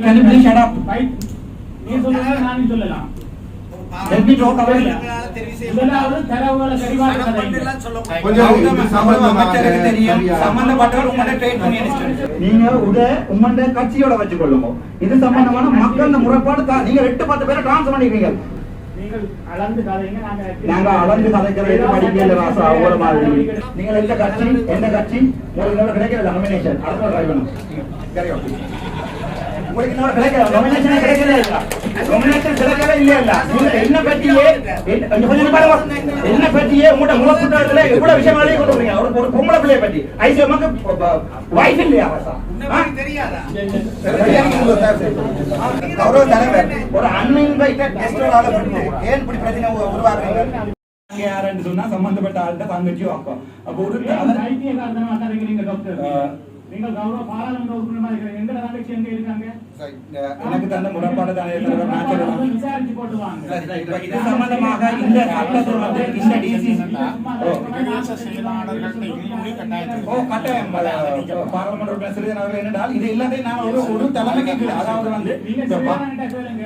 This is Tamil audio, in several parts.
can you please shut up? நீ சொல்றது நான் சொல்லலாம். Let me talk about it. இதெல்லாம் தரவுகளை சரிபார்க்க கொஞ்சம் அமைச்சருக்கு தெரியும் சம்பந்தப்பட்டவர் உங்களோட ட்ரேட் யூனியனிஸ்ட் நீங்க உங்களோட கட்சியோட வச்சுக்கொள்ளுங்க. இது சம்பந்தமான மக்கள் முறைப்பாடு நீங்க 8-10 பேரை டிரான்ஸ்ஃபர் பண்ணிக்கிறீங்க. நீங்கள் அளந்து கதைங்க நாங்க அளந்து கதைக்கிறது படிக்கல ராசா அவ்வளவு மாதிரி. நீங்கள் எந்த கட்சி உங்களுக்கு கிடைக்கல நாமினேஷன் அடுத்த ட்ரை பண்ணுங்க. சரியா உங்களுக்கு இன்னொரு கிடைக்கல நாமினேஷன் கிடைக்கல இல்ல நாமினேஷன் கிடைக்கவே இல்ல நீங்க என்ன பத்தியே உங்களோட முகப்புட்டத்துல எவ்வளவு விஷயம் எழுதி கொண்டு வரீங்க. ஒரு பொம்பளை பிள்ளைய பத்தி ஐசிஎம்க்கு வைஃப் இல்லையா ராசா தெரியாதா கௌரவ தலைவர் ஒரு அன்இன்வைட்டட் கெஸ்டோட ஏன் இப்படி பிரச்சனை உருவாக்குறீங்க? யாருன்னு சொன்னா சம்பந்தப்பட்ட ஆள்கிட்ட தங்கச்சி வாப்போம். அப்போ ஒரு ஐடிஐகாரமா தரீங்க டாக்டர். நீங்கள் கௌரவ பாராளுமன்ற உறுப்பினரா இருக்கீங்க. எங்க தங்கச்சி எங்க இருக்காங்க? எனக்கு தந்த முறைப்பாடு தானே தலைவர் நான் சொல்றேன். விசாரிச்சு போட்டு வாங்க. இது சம்பந்தமாக இந்த சட்டத்தில் வந்து இந்த டிசிசி செயலாளர்கள் இன்முடி கட்டாயம் கட்டாயம் பாராளுமன்ற உறுப்பினர் சிறிதன் அவர்கள் என்னென்றால் இது எல்லாத்தையும் நான் ஒரு தலைமைக்கு கீழே அதாவது வந்து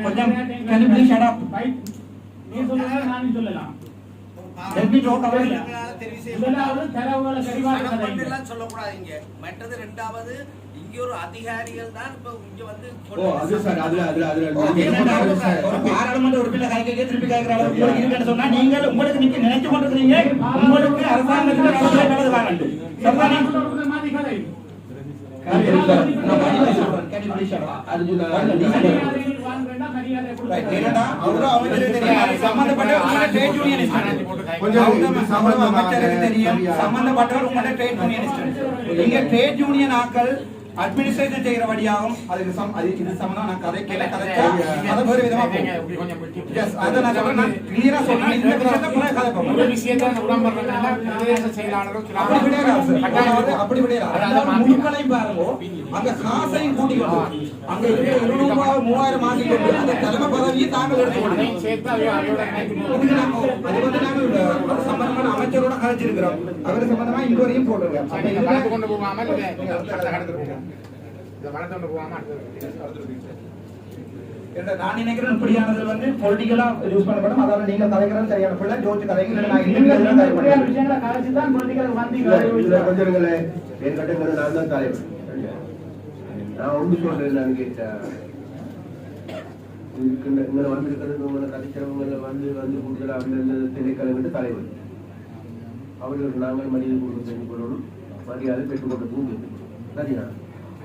கொஞ்சம் can you please shut up? நீ சொல்றது நான் சொல்லலாம். Let me talk about it. இதெல்லாம் தரவுகளை சரிபார்க்க சொல்லக்கூடாதீங்க. மற்றது இரண்டாவது இங்க ஒரு அதிகாரிகள் தான் இப்ப இங்க வந்து அது சார் அதுல ஒரு பாராளுமன்ற உறுப்பினர் கைக்கு திருப்பி கேக்குற அளவுக்கு இருக்குன்னு சொன்னா நீங்க உங்களுக்கு நீங்க நினைச்சு கொண்டிருக்கீங்க உங்களுக்கு அரசாங்கத்துல நடந்து வாங்க. சர்வானி மாதிரி கதை சம்பந்தப்பட்டவர் உங்களோட ட்ரேட் யூனியனிஸ்ட் நீங்க ட்ரேட் யூனியன் ஆக்கள் அட்மினிஸ்ட்ரேஷன் செய்யற வழியாகும் அதுக்கு இது சம்பந்தம் நான் கதை கதைச்சா அதை வேறு விதமா எஸ் அதை நான் சொல்றேன். நான் கிளியரா சொல்றேன். இந்த விஷயத்தை புரிய கதைப்போம். ஒரு விஷயத்தை உடம்பறனால பிரதேச செயலாளர்கள் அப்படி விடையா முழுக்களை பாருங்க. அங்க காசையும் கூட்டி கொண்டு அங்க 200 3000 மாத்தி கொண்டு அந்த தலைமை பதவியை தாங்கள் எடுத்துக்கொள்ளுங்க. அது வந்து நாங்கள் சம்பந்தமான அமைச்சரோட கதைச்சிருக்கிறோம். அவர் சம்பந்தமா இன்கொயரியும் போட்டுருக்கோம். அப்ப கொண்டு போகாம நான் நினைக்கிறேன் இப்படியானது வந்து பொலிட்டிக்கலா யூஸ் பண்ணப்படும். அதாவது நீங்க கதைக்கிறது சரியான பிள்ளை ஜோதிச்சு கதைங்க நான் தான் தலைவர். நான் ஒன்று சொல்றேன். நான் கேட்டேன் இங்க வந்திருக்கிறது உங்களை கதைக்கிறவங்க வந்து கூடுதல் அப்படின்னு திணைக்களம் தலைவர் அவர்களுக்கு நாங்கள் மரியாதை கொடுத்து செஞ்சு கொள்ளணும். மரியாதை பெற்றுக் கொண்டதும் சரியா?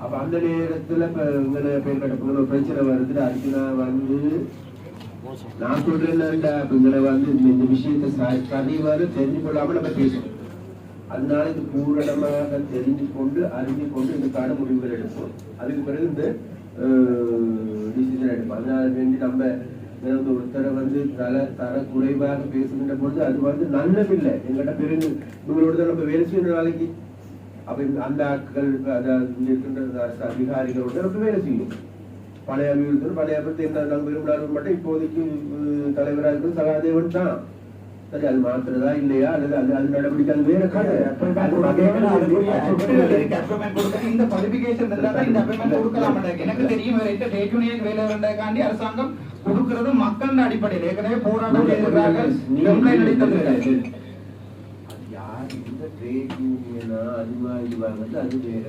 அப்ப அந்த நேரத்துல இப்ப இங்கே பேர் கட்டப்போ பிரச்சனை வருது. அர்ஜுனா வந்து நான் சொல்றேன் இங்களை வந்து இந்த விஷயத்தை சரிவாறு தெரிஞ்சு கொள்ளாம நம்ம பேசணும். அதனால இது பூரணமாக தெரிஞ்சு கொண்டு அறிஞ்சு கொண்டு இதுக்கான முடிவுகள் எடுப்போம். அதுக்கு பிறகு இந்த டிசிஷன் எடுப்போம். அதனால வேண்டி நம்ம ஒருத்தரை வந்து தர குறைவாக பேசுகின்ற பொழுது அது வந்து நல்லதில்லை. எங்கிட்ட பிறகு இவங்களோட நம்ம வேலை செய்யற நாளைக்கு அப்ப அந்த ஆட்கள் இருக்கின்ற அதிகாரிகளோட நம்ம வேலை செய்யும். பழைய அபிவிருத்தி பழைய நாங்கள் விரும்பினாலும் மட்டும் இப்போதைக்கு தலைவராக இருக்கிறது சகாதேவன் தான். சரி அது மாத்துறதா இல்லையா அல்லது அது நடவடிக்கை அது வேற இந்த குவாலிபிகேஷன் எனக்கு தெரியும். வேலை அரசாங்கம் கொடுக்கிறது மக்கள் அடிப்படையில் ஏற்கனவே போராட்டம் செய்திருக்கிறார்கள். யார் இந்த ட்ரேட் யூனியனா அதிகமாக அது வேற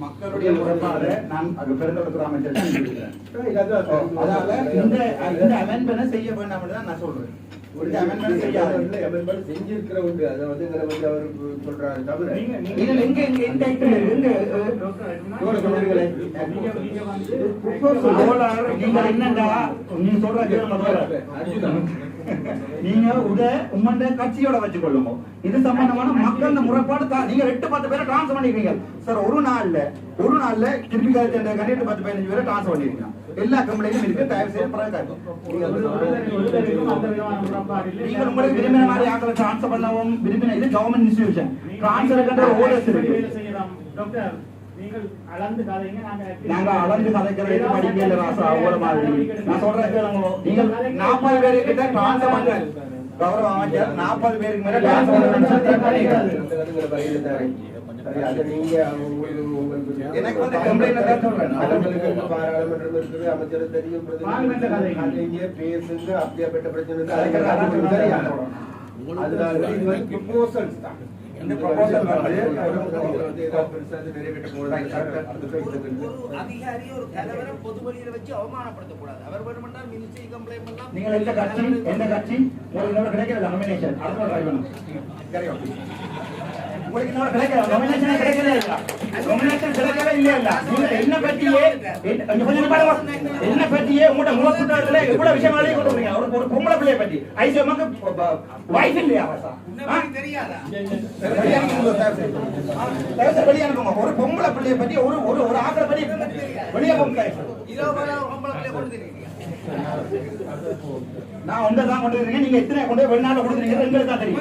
மக்களுடைய முறைப்பாடு நான் அது பெருந்தொடர்புற அமைச்சர் அதாவது இந்த அமெண்ட்மென்ட் செய்ய வேண்டாம் தான் நான் சொல்றேன். ஒரு அமெண்ட்மென்ட் செய்யாத இல்ல அமெண்ட்மென்ட் செஞ்சிருக்கிற உண்டு. அத வந்து அவர் சொல்றாரு தவிர நீங்க எங்க இந்த எங்க நீங்க என்னடா நீங்க சொல்ற நீங்க உங்களோட கட்சியோட வச்சுக்கொள்ளுங்க. இது சம்பந்தமான மக்கள் முறைப்பாடு நீங்க 8-10 பேரை டிரான்ஸ்ஃபர் பண்ணிருக்கீங்க சார். ஒரு நாள்ல திருப்பி கண்டிப்பா 10-15 பேரை டிரான்ஸ்ஃபர் பண்ணிருக்கீங்க. எல்லா கம்பெனிலும் இருக்கு. தயவு செய்து நீங்க உங்களுக்கு விரும்பின மாதிரி ஆக்களை டிரான்ஸ்ஃபர் பண்ணவும் விரும்பின இது கவர்மெண்ட் இன்ஸ்டிடியூஷன் டிரான்ஸ்ஃபர் ஓடர்ஸ் இருக்கு. டாக்டர் நாங்க அளந்து கதைக்கிறது படிக்கல ராசா அவ்வளவு மாதிரி. நான் சொல்றேன் நீங்கள் 40 பேருக்கிட்ட டிரான்ஸ்ஃபர் பண்ண கௌரவ அமைச்சர் 40 பேருக்கு மேல டிரான்ஸ்ஃபர் சரி, அது நீங்க உங்களுக்கு எனக்கு வந்து complaint தான் சொல்றேன். அவங்களுக்கு பாராளுமன்றம் இருக்குது, அமைச்சர் தெரியும், பார்லிமெண்ட்ல கதைங்க. நீங்க பேசுங்க, அப்படியாப்பட்ட பிரச்சனை இருக்கு, அதுக்கு சரியா? அதனால இது வந்து proposals தான். இந்த proposal வந்து நிறைவேற்ற போறது ஒரு அதிகாரி ஒரு தலைவரை பொது வழியில வச்சு அவமானப்படுத்தக்கூடாது. அவர் வேணுமென்றால் மினிஸ்ட்ரி கம்ப்ளைண்ட் பண்ணலாம். நீங்கள் எந்த கட்சி உங்களுக்கு இன்னொரு கிடைக்கல நாமினேஷன் அடுத்த ட்ரை பண்ணுங்க உங்களுக்கு இன்னொரு கிடைக்கல நாமினேஷன் கிடைக்கவே இல்ல நாமினேஷன் கிடைக்கவே இல்ல நீங்க என்ன பத்தியே என்ன பத்தியே உங்களோட முகப்புட்டதுல எவ்வளவு விஷயங்களே கொண்டு வரீங்க ஒரு பொம்பளை பிள்ளைய பத்தி ஐசிஎம்க்கு வைஃப் இல்லையா அவசா தெரியாதா? வெளியே அனுப்புங்க ஒரு பொம்பளை பிள்ளைய பத்தி ஒரு ஒரு ஆக்களை பத்தி வெளியே போங்க இதோ வர பொம்பளை கொண்டு தெரியுங்க. நான் ஒன்றை தான் கொண்டு வரீங்க நீங்க எத்தனை கொண்டு போய் வெளிநாடு கொடுக்குறீங்க எங்களுக்கு தான் தெரியும்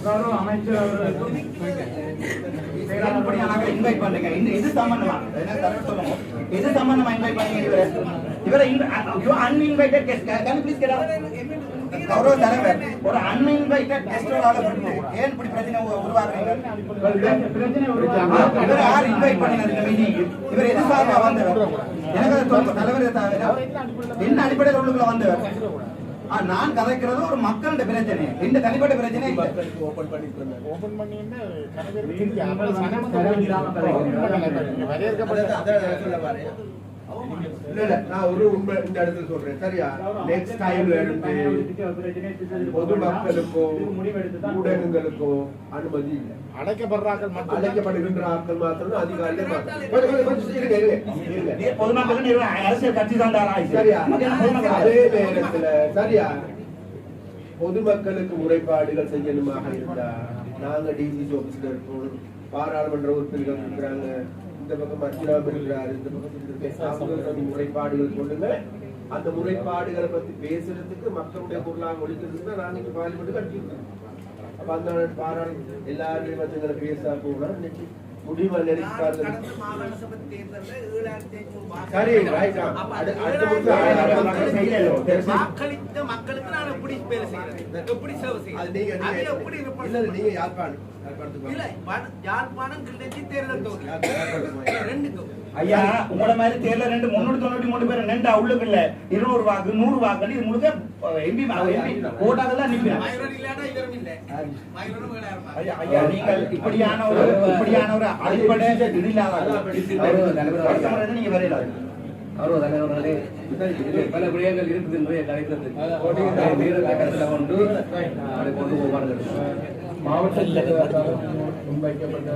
கௌரவ அமைச்சர் அவர்களுக்கும் செயலாளர் இன்வைட் பண்றீங்க இது சம்பந்தமா என்ன தலைவர் சொல்லுங்க இது சம்பந்தமா இன்வைட் பண்ணீங்க இவரை uninvited guest can please get out கௌரவ தலைவர் ஒரு அன்இன்வைட்டட் கெஸ்டோட ஏன் இப்படி பிரச்சனை உருவாக்குறீங்க பிரச்சனை உருவாக இவர் யார் இன்வைட் பண்ணினது இந்த மீட்டிங் இவர் எது சார்பா வந்தவர் எனக்கு அது தலைவர் என்ன அடிப்படையில் உள்ளுக்குள்ள வந்தவர் நான் கதைக்கிறது ஒரு மக்களோட பிரச்சனை இந்த தனிப்பட்ட பிரச்சனை ஓபன் பண்ணி நான் ஒரு உண்மை இந்த இடத்துல சொல்றேன் சரியா நெக்ஸ்ட் டைம் பொதுமக்களுக்கோ ஊடகங்களுக்கோ அனுமதி இல்லை அழைக்கப்படுகின்ற ஆட்கள் மாத்திரம் அதிகாரிகள் பொதுமக்கள் அரசியல் கட்சி தான் சரியா அதே நேரத்துல சரியா பொதுமக்களுக்கு முறைப்பாடுகள் செய்யணுமாக இருந்தா நாங்க டிசிசி ஆபீஸ்ல இருக்கோம் பாராளுமன்ற உறுப்பினர்கள் இருக்கிறாங்க இந்த பக்கம் மத்திராம் இருக்கிறாரு இந்த பக்கம் முறைப்பாடுகள் சொல்லுங்க அந்த முறைப்பாடுகளை பத்தி பேசுறதுக்கு மக்களுடைய பொருளாக ஒழிக்கிறதுக்கு நாங்க இங்க பார்லிமெண்ட் கட்டிருக்கோம் அப்ப அந்த பாராளுமன்ற எல்லாருமே வந்து பேசா போனா இன்னைக்கு முடிவு நெருக்கார்கள் மாகாண சபை தேர்தலில் 7,500 சரி ரைட் வாக்களித்த மக்களுக்கு நான் எப்படி வேலை செய்யறது எப்படி சேவை செய்யறது அது எப்படி நீங்க யாழ்ப்பாணத்துக்கு இல்ல யாழ்ப்பாணம் கிளிநொச்சி தேர்தல் தொகுதி ரெண்டுக்கும் ஐயா உங்கள மாதிரி தேர்தல் 393 பேர் நின்றா உள்ளுக்கு இல்ல 200 வாக்கு 100 வாக்கு இது முழுக்க எம்பி ஓட்டாதான் நிற்கிறேன் மயூரன் இல்லாத இவரும் இல்ல மயூரனும் வேலை இருப்பாங்க ஐயா நீங்கள் இப்படியான ஒரு அடிப்படை இது இல்லாத நீங்க வரையிடாது கௌரவ தலைவர்களே பல விடயங்கள் இருக்குது என்பதை கலைக்கிறதுக்கு கொண்டு அதை கொண்டு போவார்கள் மாவட்டத்தில் முன்வைக்கப்பட்ட